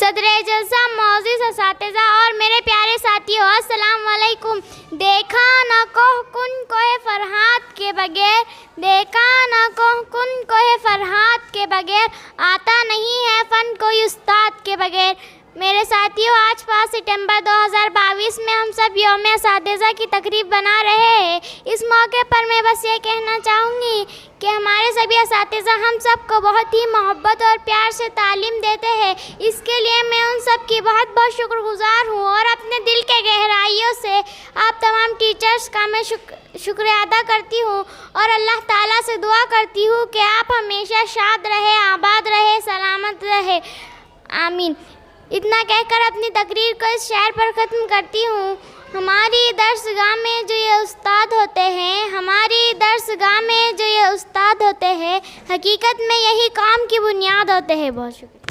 صدر جلسہ، معزز اساتذہ اور میرے پیارے ساتھیوں، السلام علیکم۔ دیکھا نہ کوہ کن کوہ فرحات کے بغیر، دیکھا نہ کوہ کن کوہ فرحات کے بغیر، آتا نہیں ہے فن کوئی استاد کے بغیر۔ میرے ساتھیوں، آج 5 ستمبر 2022 میں ہم سب یوم اساتذہ کی تقریب بنا رہے ہیں۔ اس موقع پر میں بس یہ کہنا چاہوں گی کہ ہمارے سبھی اساتذہ ہم سب کو بہت ہی محبت اور پیار سے تعلیم دیتے ہیں۔ اس کے لیے میں ان سب کی بہت بہت شکر گزار ہوں اور اپنے دل کے گہرائیوں سے آپ تمام ٹیچرز کا میں شکریہ ادا کرتی ہوں اور اللہ تعالیٰ سے دعا کرتی ہوں کہ آپ ہمیشہ شاد رہے، آباد رہے، سلامت رہے، آمین۔ اتنا کہہ کر اپنی تقریر کو اس شعر پر ختم کرتی ہوں۔ ہماری درسگاہ میں جو یہ استاد ہوتے ہیں، ہماری درسگاہ میں جو یہ استاد ہوتے ہیں، حقیقت میں یہی قوم کی بنیاد ہوتے ہیں۔ بہت شکریہ۔